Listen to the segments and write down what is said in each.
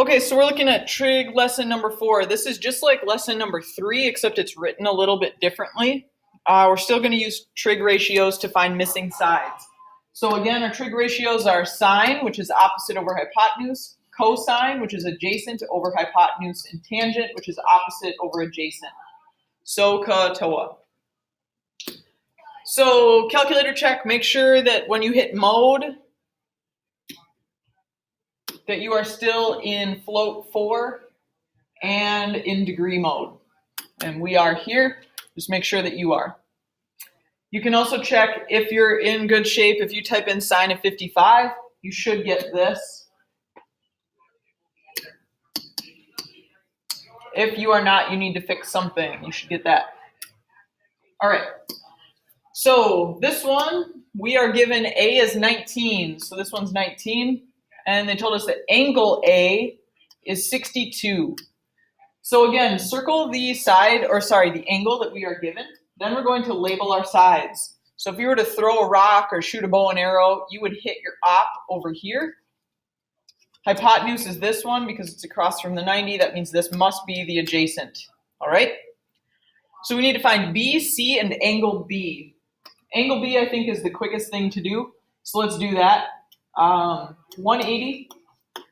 Okay, so we're looking at trig lesson number 4. This is just like lesson number 3, except it's written a little bit differently. We're still going to use trig ratios to find missing sides. So again, our trig ratios are sine, which is opposite over hypotenuse, cosine, which is adjacent over hypotenuse, and tangent, which is opposite over adjacent. So, ka, toa. So calculator check, make sure that when you hit mode, that you are still in float 4 and in degree mode. And we are here. Just make sure that you are. You can also check if you're in good shape. If you type in sine of 55, you should get this. If you are not, you need to fix something. You should get that. All right. So this one, we are given A is 19. So this one's 19. And they told us that angle A is 62. So again, circle the side, or sorry, the angle that we are given. Then we're going to label our sides. So if you were to throw a rock or shoot a bow and arrow, you would hit your op over here. Hypotenuse is this one because it's across from the 90. That means this must be the adjacent. All right? So we need to find B, C, and angle B. Angle B, I think, is the quickest thing to do. So let's do that. 180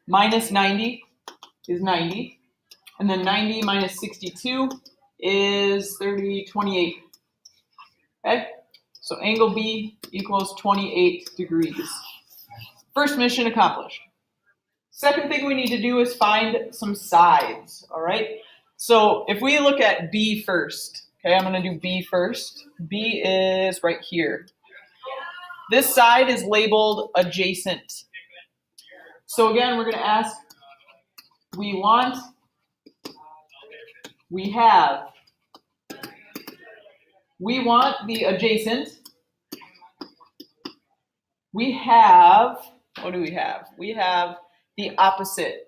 minus 90 is 90. And then 90 minus 62 is 28. Okay? So angle B equals 28 degrees. First mission accomplished. Second thing we need to do is find some sides, all right? So if we look at B first, okay, I'm going to do B first. B is right here. This side is labeled adjacent. So again, we're going to ask, we want the adjacent. We have, what do we have? We have the opposite.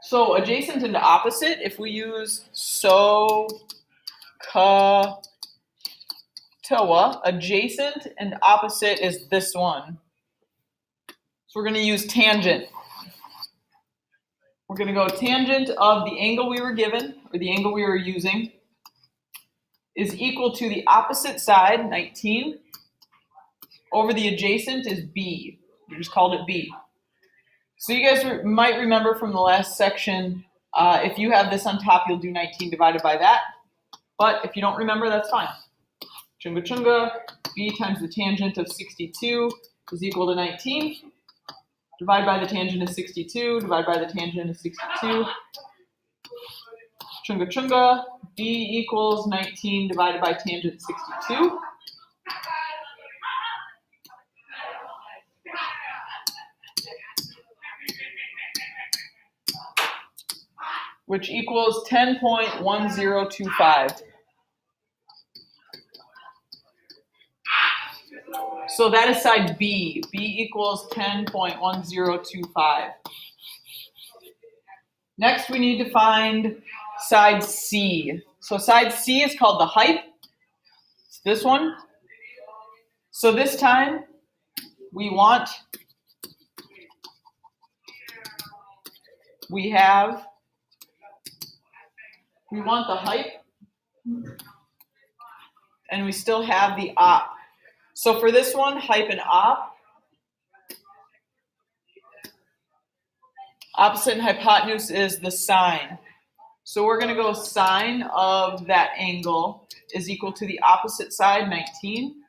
So adjacent and opposite, if we use so, ka, toa, adjacent and opposite is this one. So we're going to use tangent. We're going to go tangent of the angle we were given, or the angle we were using, is equal to the opposite side, 19, over the adjacent is B. We just called it B. So you guys might remember from the last section, if you have this on top, you'll do 19 divided by that. But if you don't remember, that's fine. Chunga chunga, B times the tangent of 62 is equal to 19. Divide by the tangent of 62, divide by the tangent of 62. Chunga chunga, B equals 19 divided by tangent 62. Which equals 10.1025. So that is side B. B equals 10.1025. Next, we need to find side C. So side C is called the height. It's this one. So this time, we want the height, and we still have the op. So for this one, hype and op, opposite and hypotenuse is the sine. So we're going to go sine of that angle is equal to the opposite side, 19,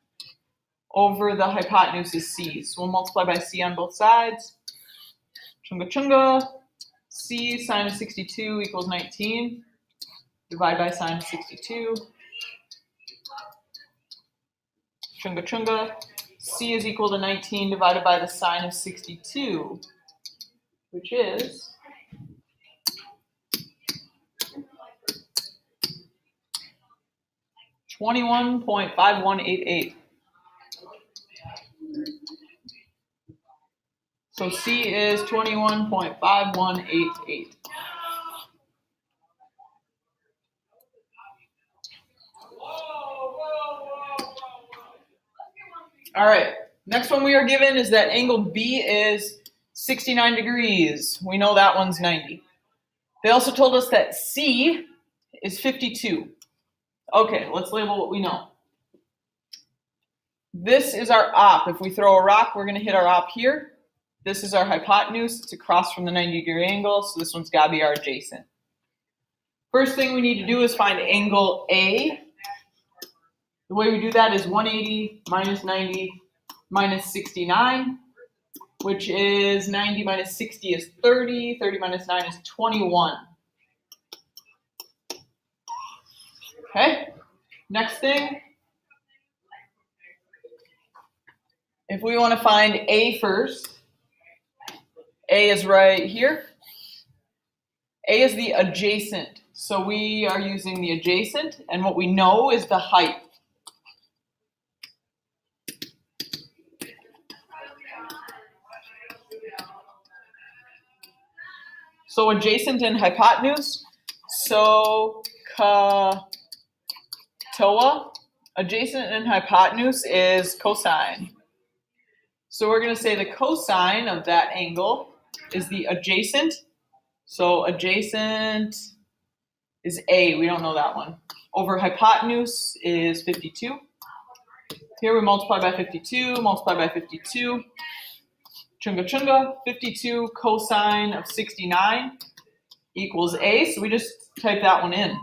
over the hypotenuse is C. So we'll multiply by C on both sides. Chunga chunga, C sine of 62 equals 19. Divide by sine of 62. Chunga chunga, C is equal to 19 divided by the sine of 62, which is 21.5188. So C is 21.5188. All right, Next one we are given is that angle B is 69 degrees. We know that one's 90. They also told us that C is 52. Okay, let's label what we know. This is our op. If we throw a rock, we're going to hit our op here. This is our hypotenuse. It's across from the 90-degree angle, so this one's got to be our adjacent. First thing we need to do is find angle A. The way we do that is 180 minus 90 minus 69, which is 90 minus 60 is 30. 30 minus 9 is 21. Okay, next thing. If we want to find A first, A is right here. A is the adjacent. So we are using the adjacent, and what we know is the height. So adjacent and hypotenuse. So TOA, adjacent and hypotenuse is cosine. So we're going to say the cosine of that angle is the adjacent. So adjacent is A. We don't know that one. Over hypotenuse is 52. Here we multiply by 52, multiply by 52. Chunga chunga, 52 cosine of 69 equals A. So we just type that one in.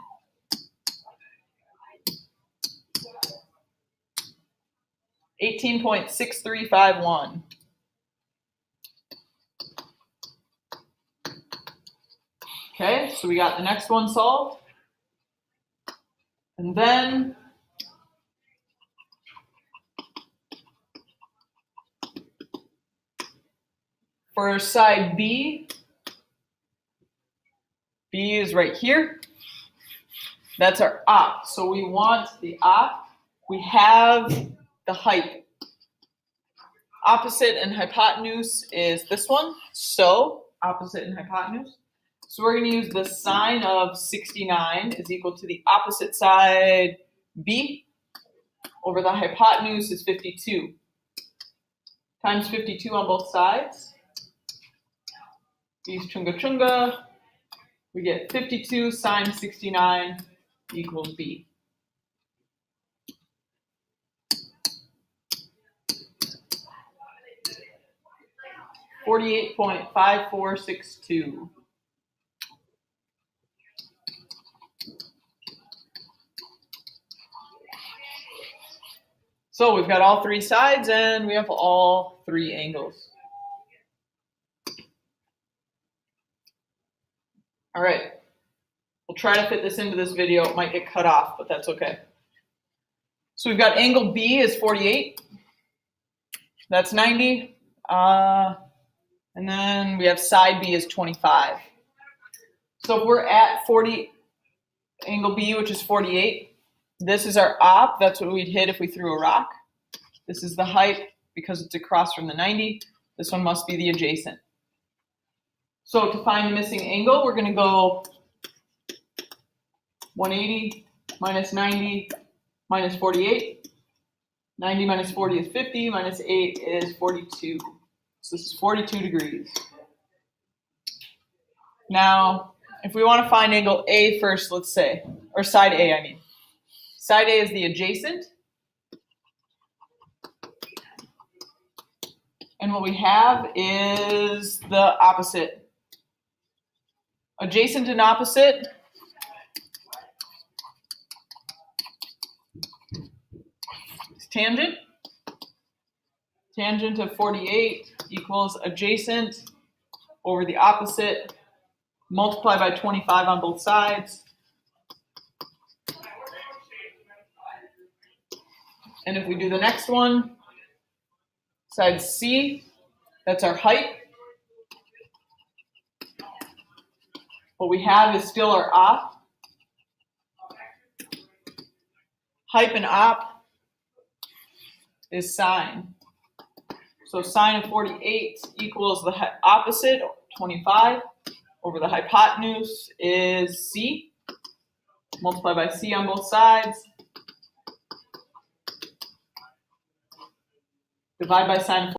$18.6351. Okay, so we got the next one solved. And then for side B, B is right here. That's our op. So we want the op. We have the height. Opposite and hypotenuse is this one. So opposite and hypotenuse. So we're going to use the sine of 69 is equal to the opposite side B over the hypotenuse is 52. Times 52 on both sides. These chunga chunga. We get 52 sine 69 equals B. $48.5462. So we've got all three sides and we have all three angles. All right, we'll try to fit this into this video. It might get cut off, but that's okay. So we've got angle B is 48. That's 90. And then we have side B is 25. So if we're at 40, angle B, which is 48, this is our op. That's what we'd hit if we threw a rock. This is the height because it's across from the 90. This one must be the adjacent. So to find the missing angle, we're going to go 180 minus 90 minus 48. 90 minus 40 is 50, minus 8 is 42. So this is 42 degrees. Now, if we want to find angle A first, let's say, or side A, I mean. Side A is the adjacent. And what we have is the opposite. Adjacent and opposite is tangent. Tangent of 48 equals adjacent over the opposite. Multiply by 25 on both sides. And if we do the next one, side C, that's our height. What we have is still our op. Height and op is sine. So sine of 48 equals the opposite, 25, over the hypotenuse is C. Multiply by C on both sides. Divide by sine of